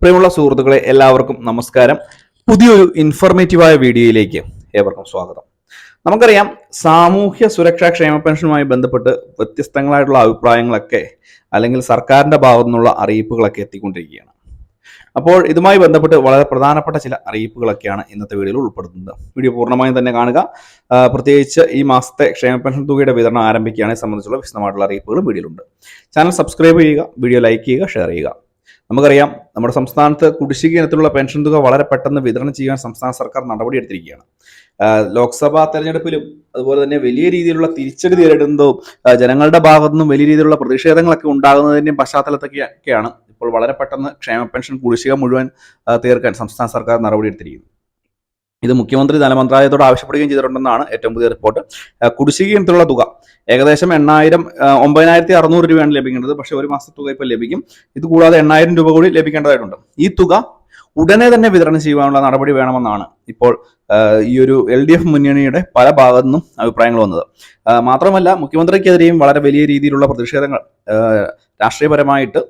പ്രിയമുള്ള സുഹൃത്തുക്കളെ, എല്ലാവർക്കും നമസ്കാരം. പുതിയൊരു ഇൻഫോർമേറ്റീവായ വീഡിയോയിലേക്ക് ഏവർക്കും സ്വാഗതം. നമുക്കറിയാം, സാമൂഹ്യ സുരക്ഷാ ക്ഷേമ പെൻഷനുമായി ബന്ധപ്പെട്ട് വ്യത്യസ്തങ്ങളായിട്ടുള്ള അഭിപ്രായങ്ങളൊക്കെ അല്ലെങ്കിൽ സർക്കാരിന്റെ ഭാഗത്തു നിന്നുള്ള അറിയിപ്പുകളൊക്കെ എത്തിക്കൊണ്ടിരിക്കുകയാണ്. അപ്പോൾ ഇതുമായി ബന്ധപ്പെട്ട് വളരെ പ്രധാനപ്പെട്ട ചില അറിയിപ്പുകളൊക്കെയാണ് ഇന്നത്തെ വീഡിയോയിൽ ഉൾപ്പെടുത്തുന്നത്. വീഡിയോ പൂർണ്ണമായും തന്നെ കാണുക. പ്രത്യേകിച്ച് ഈ മാസത്തെ ക്ഷേമ പെൻഷൻ തുകയുടെ വിതരണം ആരംഭിക്കുകയാണെ സംബന്ധിച്ചുള്ള വിശദമായിട്ടുള്ള അറിയിപ്പുകളും വീഡിയോയിലുണ്ട്. ചാനൽ സബ്സ്ക്രൈബ് ചെയ്യുക, വീഡിയോ ലൈക്ക് ചെയ്യുക, ഷെയർ ചെയ്യുക. നമുക്കറിയാം, നമ്മുടെ സംസ്ഥാനത്ത് കുടിശ്ശിക ഇനത്തിലുള്ള പെൻഷൻ തുക വളരെ പെട്ടെന്ന് വിതരണം ചെയ്യാൻ സംസ്ഥാന സർക്കാർ നടപടിയെടുത്തിരിക്കുകയാണ്. ലോക്സഭാ തെരഞ്ഞെടുപ്പിലും അതുപോലെ തന്നെ വലിയ രീതിയിലുള്ള തിരിച്ചടി നേരിടുന്നതും ജനങ്ങളുടെ ഭാഗത്തുനിന്നും വലിയ രീതിയിലുള്ള പ്രതിഷേധങ്ങളൊക്കെ ഉണ്ടാകുന്നതിൻ്റെയും പശ്ചാത്തലത്തൊക്കെയാണ് ഇപ്പോൾ വളരെ പെട്ടെന്ന് ക്ഷേമ പെൻഷൻ കുടിശ്ശിക മുഴുവൻ തീർക്കാൻ സംസ്ഥാന സർക്കാർ നടപടിയെടുത്തിരിക്കുന്നത്. ഇത് മുഖ്യമന്ത്രി ധനമന്ത്രാലയത്തോട് ആവശ്യപ്പെടുകയും ചെയ്തിട്ടുണ്ടെന്നാണ് ഏറ്റവും പുതിയ റിപ്പോർട്ട്. കുടിശ്ശിക ഇനത്തിലുള്ള തുക ഏകദേശം 9,600 രൂപയാണ് ലഭിക്കേണ്ടത്. പക്ഷേ ഒരു മാസത്തെ തുക ഇപ്പോൾ ലഭിക്കും. ഇത് കൂടാതെ 8,000 രൂപ കൂടി ലഭിക്കേണ്ടതായിട്ടുണ്ട്. ഈ തുക ഉടനെ തന്നെ വിതരണം ചെയ്യാനുള്ള നടപടി വേണമെന്നാണ് ഇപ്പോൾ ഈ ഒരു LDF മുന്നണിയുടെ പല ഭാഗത്തു നിന്നും അഭിപ്രായങ്ങൾ വന്നത്. മാത്രമല്ല, മുഖ്യമന്ത്രിക്കെതിരെയും വളരെ വലിയ രീതിയിലുള്ള പ്രതിഷേധങ്ങൾ രാഷ്ട്രീയപരമായിട്ട്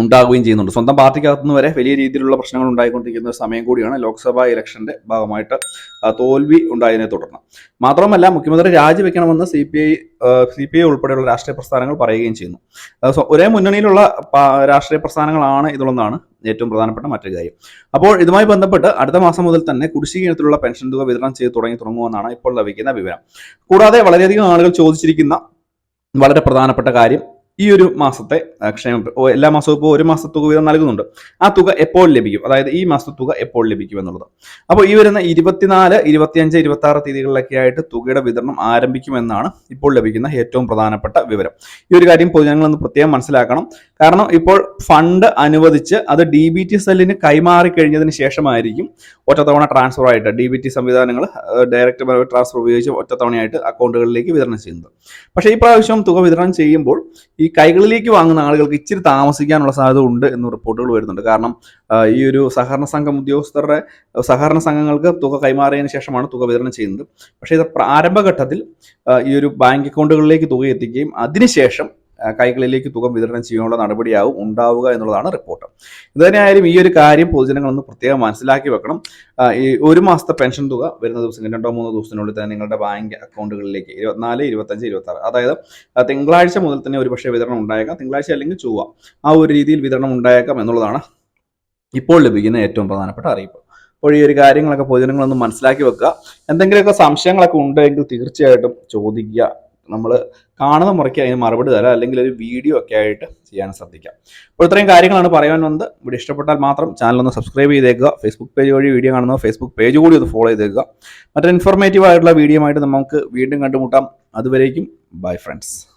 ഉണ്ടാകുകയും ചെയ്യുന്നുണ്ട്. സ്വന്തം പാർട്ടിക്കകത്തുനിന്ന് വരെ വലിയ രീതിയിലുള്ള പ്രശ്നങ്ങൾ ഉണ്ടായിക്കൊണ്ടിരിക്കുന്ന ഒരു സമയം കൂടിയാണ് ലോക്സഭാ ഇലക്ഷന്റെ ഭാഗമായിട്ട് തോൽവി ഉണ്ടായതിനെ തുടർന്ന്. മാത്രമല്ല, മുഖ്യമന്ത്രി രാജിവെക്കണമെന്ന് CPI ഉൾപ്പെടെയുള്ള രാഷ്ട്രീയ പ്രസ്ഥാനങ്ങൾ പറയുകയും ചെയ്യുന്നു. ഒരേ മുന്നണിയിലുള്ള രാഷ്ട്രീയ പ്രസ്ഥാനങ്ങളാണ് ഇതുള്ളതാണ് ഏറ്റവും പ്രധാനപ്പെട്ട മറ്റൊരു കാര്യം. അപ്പോൾ ഇതുമായി ബന്ധപ്പെട്ട് അടുത്ത മാസം മുതൽ തന്നെ കുടിശ്ശിക ഇനത്തിലുള്ള പെൻഷൻ തുക വിതരണം ചെയ്ത് തുടങ്ങുമെന്നാണ് ഇപ്പോൾ ലഭിക്കുന്ന വിവരം. കൂടാതെ വളരെയധികം ആളുകൾ ചോദിച്ചിരിക്കുന്ന വളരെ പ്രധാനപ്പെട്ട കാര്യം, ഈ ഒരു മാസത്തെ എല്ലാ മാസവും ഇപ്പോൾ ഒരു മാസത്തെ തുക വീതം നൽകുന്നുണ്ട്. ആ തുക എപ്പോൾ ലഭിക്കും, അതായത് ഈ മാസത്തെ തുക എപ്പോൾ ലഭിക്കും എന്നുള്ളത്. അപ്പോൾ ഈ വരുന്ന 24, 25, 26 തീയതികളിലൊക്കെ ആയിട്ട് തുകയുടെ വിതരണം ആരംഭിക്കുമെന്നാണ് ഇപ്പോൾ ലഭിക്കുന്ന ഏറ്റവും പ്രധാനപ്പെട്ട വിവരം. ഈ ഒരു കാര്യം പൊതുജനങ്ങളൊന്ന് പ്രത്യേകം മനസ്സിലാക്കണം. കാരണം ഇപ്പോൾ ഫണ്ട് അനുവദിച്ച് അത് DBT സെല്ലിന് കൈമാറി കഴിഞ്ഞതിന് ശേഷമായിരിക്കും ഒറ്റത്തവണ ട്രാൻസ്ഫർ ആയിട്ട് DBT സംവിധാനങ്ങൾ ഡയറക്റ്റ് ട്രാൻസ്ഫർ ഉപയോഗിച്ച് ഒറ്റത്തവണയായിട്ട് അക്കൗണ്ടുകളിലേക്ക് വിതരണം ചെയ്യുന്നത്. പക്ഷേ ഈ പ്രാവശ്യം തുക വിതരണം ചെയ്യുമ്പോൾ ഈ കൈകളിലേക്ക് വാങ്ങുന്ന ആളുകൾക്ക് ഇച്ചിരി താമസിക്കാനുള്ള സാധ്യത ഉണ്ട് എന്ന് റിപ്പോർട്ടുകൾ വരുന്നുണ്ട്. കാരണം ഈ ഒരു സഹകരണ സംഘം ഉദ്യോഗസ്ഥരുടെ സഹകരണ സംഘങ്ങൾക്ക് തുക കൈമാറിയതിനു ശേഷമാണ് തുക വിതരണം ചെയ്യുന്നത്. പക്ഷേ ഇത് പ്രാരംഭഘട്ടത്തിൽ ഈ ഒരു ബാങ്ക് അക്കൗണ്ടുകളിലേക്ക് തുക എത്തിക്കുകയും അതിനുശേഷം കൈകളിലേക്ക് തുക വിതരണം ചെയ്യാനുള്ള നടപടിയാവും ഉണ്ടാവുക എന്നുള്ളതാണ് റിപ്പോർട്ട്. ഇതുതന്നെയായാലും ഈ ഒരു കാര്യം പൊതുജനങ്ങളൊന്ന് പ്രത്യേകം മനസ്സിലാക്കി വെക്കണം. ഈ ഒരു മാസത്തെ പെൻഷൻ തുക വരുന്ന ദിവസം 2-3 ദിവസത്തിനുള്ളിൽ തന്നെ നിങ്ങളുടെ ബാങ്ക് അക്കൗണ്ടുകളിലേക്ക് 24, 25, 26, അതായത് തിങ്കളാഴ്ച മുതൽ തന്നെ ഒരുപക്ഷെ വിതരണം ഉണ്ടായേക്കാം. തിങ്കളാഴ്ച അല്ലെങ്കിൽ ചൊവ്വ, ആ ഒരു രീതിയിൽ വിതരണം ഉണ്ടായേക്കാം എന്നുള്ളതാണ് ഇപ്പോൾ ലഭിക്കുന്ന ഏറ്റവും പ്രധാനപ്പെട്ട അറിയിപ്പ്. അപ്പോൾ ഈ ഒരു കാര്യങ്ങളൊക്കെ പൊതുജനങ്ങളൊന്ന് മനസ്സിലാക്കി വെക്കുക. എന്തെങ്കിലുമൊക്കെ സംശയങ്ങളൊക്കെ ഉണ്ടെങ്കിൽ തീർച്ചയായിട്ടും ചോദിക്കുക. നമ്മൾ കാണുന്ന മുറയ്ക്ക് അതിന് മറുപടി തരാം, അല്ലെങ്കിൽ ഒരു വീഡിയോ ഒക്കെ ആയിട്ട് ചെയ്യാൻ ശ്രദ്ധിക്കാം. അപ്പോൾ ഇത്രയും കാര്യങ്ങളാണ് പറയാൻ വന്നത്. വീഡിയോ ഇഷ്ടപ്പെട്ടാൽ മാത്രം ചാനലൊന്ന് സബ്സ്ക്രൈബ് ചെയ്തേക്കുക. ഫേസ്ബുക്ക് പേജ് വഴി വീഡിയോ കാണുന്ന ഫേസ്ബുക്ക് പേജ് കൂടി ഒന്ന് ഫോളോ ചെയ്തേക്കുക. മറ്റൊരു ഇൻഫോർമേറ്റീവ് ആയിട്ടുള്ള വീഡിയോ ആയിട്ട് നമുക്ക് വീണ്ടും കണ്ടുമുട്ടാം. അതുവരേക്കും ബൈ ഫ്രണ്ട്സ്.